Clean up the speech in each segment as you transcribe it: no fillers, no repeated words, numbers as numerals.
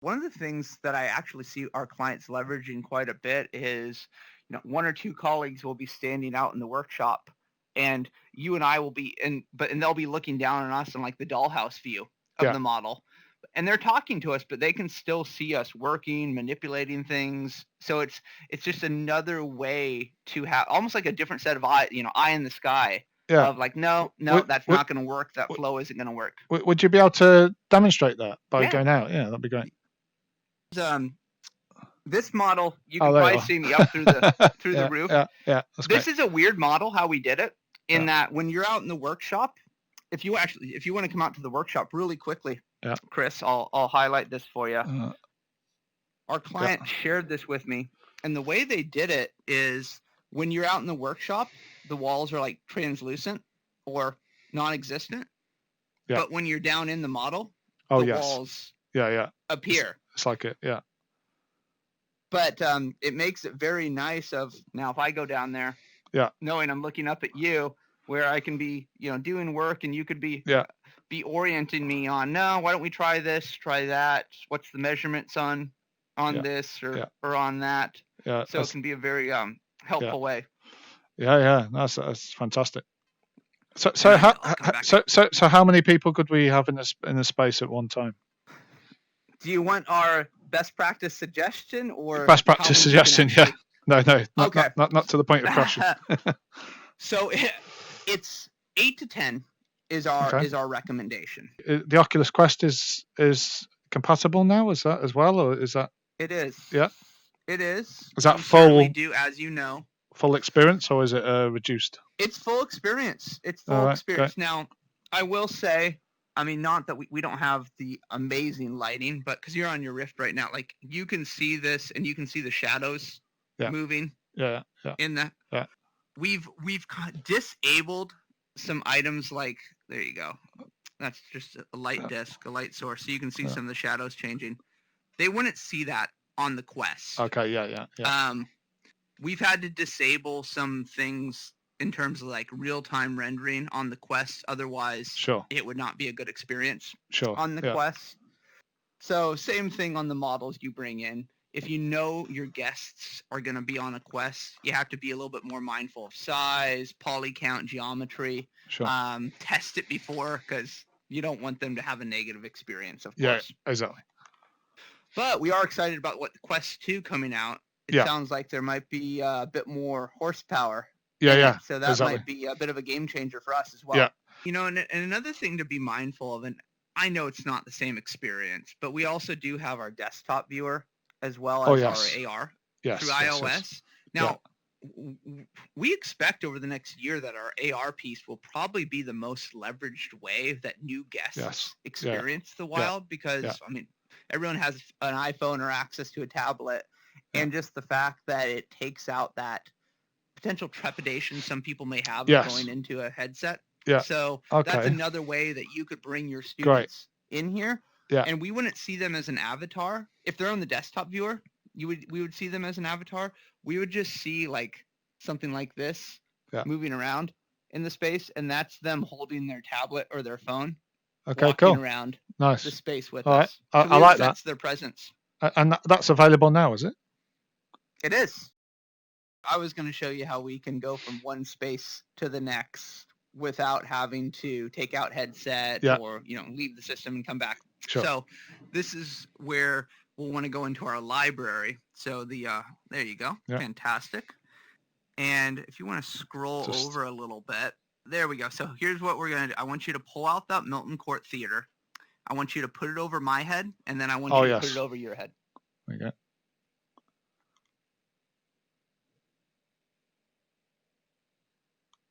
One of the things that I actually see our clients leveraging quite a bit is, one or two colleagues will be standing out in the workshop, and you and I will be and they'll be looking down on us in like the dollhouse view of Yeah. the model. And they're talking to us, but they can still see us working, manipulating things. So it's just another way to have almost like a different set of eye in the sky Yeah. of like, no, Would, that's would, not going to work. That would, flow isn't going to work. would you be able to demonstrate that by Yeah. going out? Yeah, that'd be great. This model, you Oh, can there you probably are. see me up through the Yeah, roof. yeah, that's This great. is a weird model how we did it in Yeah. that when you're out in the workshop, if you want to come out to the workshop really quickly, Yeah. Chris, I'll highlight this for you. Our Yeah. client shared this with me, and the way they did it is when you're out in the workshop, the walls are like translucent or non-existent. Yeah. But when you're down in the model, Oh, the yes. walls Yeah. appear. It's like it, yeah. But it makes it very nice of now if I go down there, Yeah. knowing I'm looking up at you, where I can be, doing work, and you could be orienting me on, no, why don't we try this, try that? What's the measurements on this or on that? Yeah. So it can be a very helpful way. Yeah. That's fantastic. So how many people could we have in the space at one time? Do you want our best practice suggestion or best practice suggestion? Yeah. No, okay. not to the point of crashing. So it's 8 to 10 is our recommendation. The Oculus Quest is compatible now. Is that as well, or is that? It is. Yeah. It is. Is that full? We do, as you know. Full experience, or is it reduced? It's full experience. It's full experience. Great. Now, I will say, I mean, not that we don't have the amazing lighting, but because you're on your Rift right now, like you can see this and you can see the shadows moving. Yeah. In that. Yeah. We've disabled some items like, there you go. That's just a light disc, a light source. So you can see some of the shadows changing. They wouldn't see that on the Quest. Okay, yeah. We've had to disable some things in terms of like real-time rendering on the Quest. Otherwise, it would not be a good experience on the Quest. So same thing on the models you bring in. If you know your guests are going to be on a Quest, you have to be a little bit more mindful of size, poly count, geometry. Test it before because you don't want them to have a negative experience, of course. Yeah, exactly. But we are excited about what the Quest 2 coming out. It sounds like there might be a bit more horsepower. Yeah. So that might be a bit of a game changer for us as well. Yeah. And another thing to be mindful of, and I know it's not the same experience, but we also do have our desktop viewer as well as our AR through iOS. Yes. Now, we expect over the next year that our AR piece will probably be the most leveraged way that new guests experience the wild because, I mean, everyone has an iPhone or access to a tablet, and just the fact that it takes out that potential trepidation some people may have of going into a headset. Yeah. So that's another way that you could bring your students in here. Yeah. And we wouldn't see them as an avatar. If they're on the desktop viewer, we would see them as an avatar. We would just see like something like this moving around in the space, and that's them holding their tablet or their phone. Walking around the space with us. Right. I like that. That's their presence. And that's available now, is it? It is. I was going to show you how we can go from one space to the next without having to take out headset or, leave the system and come back. Sure. So this is where we'll want to go into our library. So there you go. Yeah. Fantastic. And if you want to scroll over a little bit, there we go. So here's what we're going to do. I want you to pull out that Milton Court Theater. I want you to put it over my head, and then I want you to put it over your head. There you go.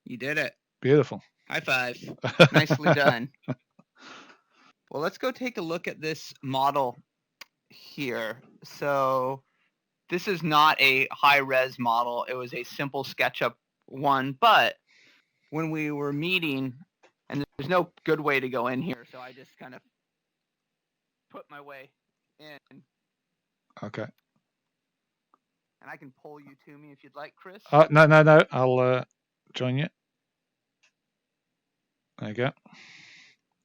You did it. Beautiful. High five. Nicely done. Well, let's go take a look at this model here. So this is not a high-res model. It was a simple SketchUp one, but when we were meeting, and there's no good way to go in here, so I just kind of put my way in. Okay. And I can pull you to me if you'd like, Chris. No. I'll join you. There you go.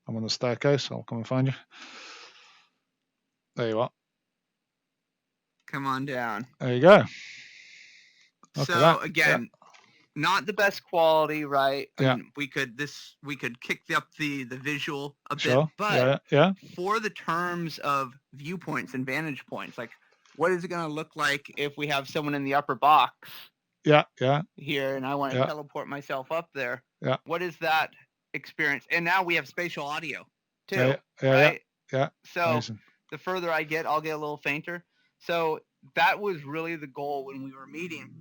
I'm on the staircase. I'll come and find you. There you are. Come on down. There you go. So again, not the best quality, right? I mean, we could kick up the visual a bit, but for the terms of viewpoints and vantage points, like what is it going to look like if we have someone in the upper box? Here, and I want to teleport myself up there. What is that experience? And now we have spatial audio too, right? So amazing. The further I get, I'll get a little fainter. So that was really the goal when we were meeting,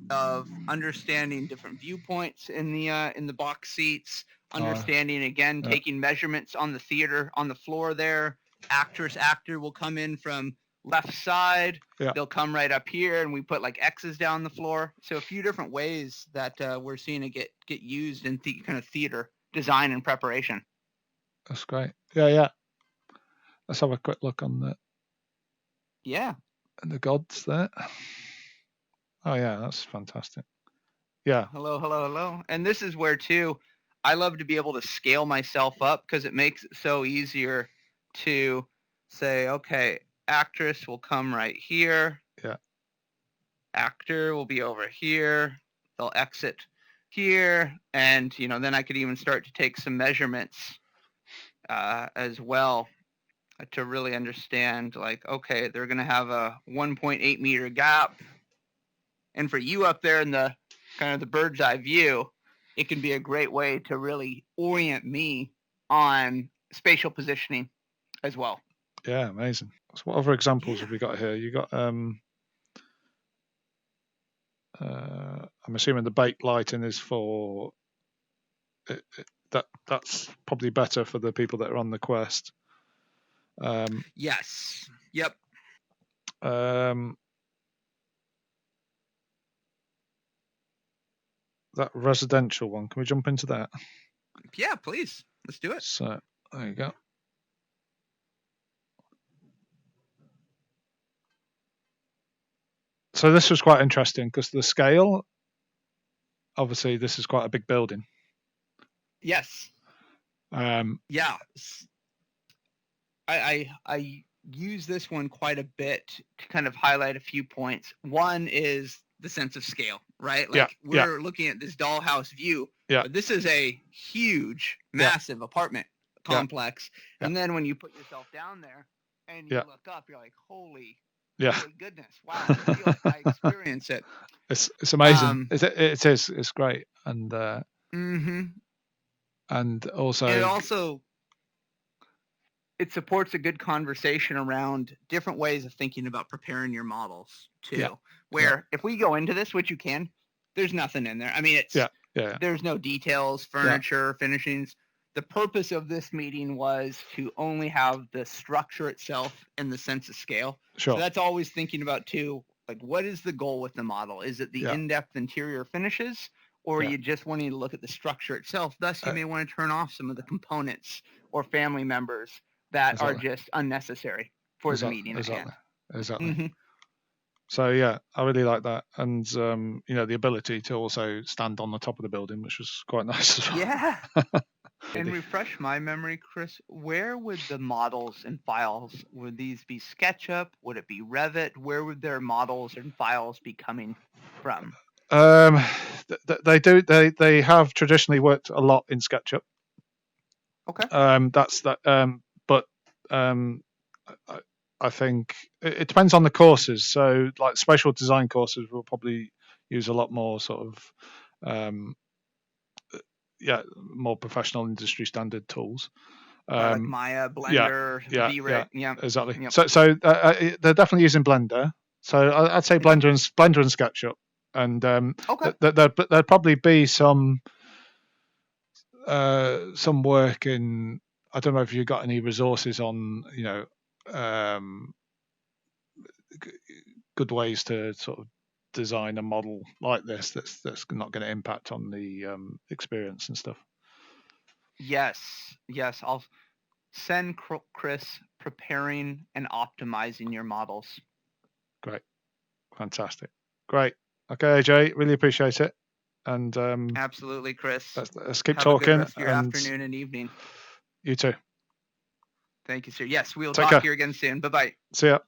of understanding different viewpoints in the box seats, understanding taking measurements on the theater, on the floor there. Actor will come in from left side. They'll come right up here, and we put like X's down the floor. So a few different ways that we're seeing it get used in kind of theater design and preparation. That's great. Yeah. Let's have a quick look on the the gods there. Oh yeah, that's fantastic. Yeah. Hello. And this is where too, I love to be able to scale myself up, because it makes it so easier to say, okay, actress will come right here. Actor will be over here. They'll exit here, and then I could even start to take some measurements as well, to really understand, like, okay, they're going to have a 1.8 meter gap. And for you up there in the kind of the bird's eye view, it can be a great way to really orient me on spatial positioning as well. Yeah, amazing. So what other examples have we got here? You got I'm assuming the baked lighting is for that's probably better for the people that are on the Quest. Yes. Yep. That residential one, can we jump into that? Yeah, please. Let's do it. So there you go. So this was quite interesting because the scale, obviously this is quite a big building. Yes. Yeah. I use this one quite a bit to kind of highlight a few points. One is the sense of scale, right? Like we're looking at this dollhouse view. But this is a huge, massive apartment complex. And then when you put yourself down there and you look up, you're like, holy goodness, wow, I feel like I experience it. It's amazing. It is. It's great. And and also it supports a good conversation around different ways of thinking about preparing your models too. Where if we go into this, which you can, there's nothing in there. I mean, it's there's no details, furniture, finishings. The purpose of this meeting was to only have the structure itself and the sense of scale. Sure. So that's always thinking about too, like, what is the goal with the model? Is it the in-depth interior finishes, or are you just wanting to look at the structure itself? Thus, you may want to turn off some of the components or family members that are just unnecessary for the meeting at hand. Exactly. So yeah, I really like that, and the ability to also stand on the top of the building, which was quite nice as well. Yeah. And refresh my memory, Chris, where would the models and files, would these be SketchUp? Would it be Revit? Where would their models and files be coming from? They have traditionally worked a lot in SketchUp. Okay. That's that. But I think it depends on the courses. So like spatial design courses will probably use a lot more sort of more professional industry standard tools. Like Maya, Blender, V-Ray. Yeah, exactly. Yep. So they're definitely using Blender. So I'd say Blender and SketchUp, and there'd probably be some work in. I don't know if you've got any resources on good ways to sort of design a model like this that's not going to impact on the experience and stuff. Yes, I'll send Chris preparing and optimizing your models. Great, fantastic, great. Okay, AJ, really appreciate it, and absolutely, Chris. Let's keep talking. A good rest of your afternoon and evening. You too. Thank you, sir. Yes, we'll talk here again soon. Bye-bye. See ya.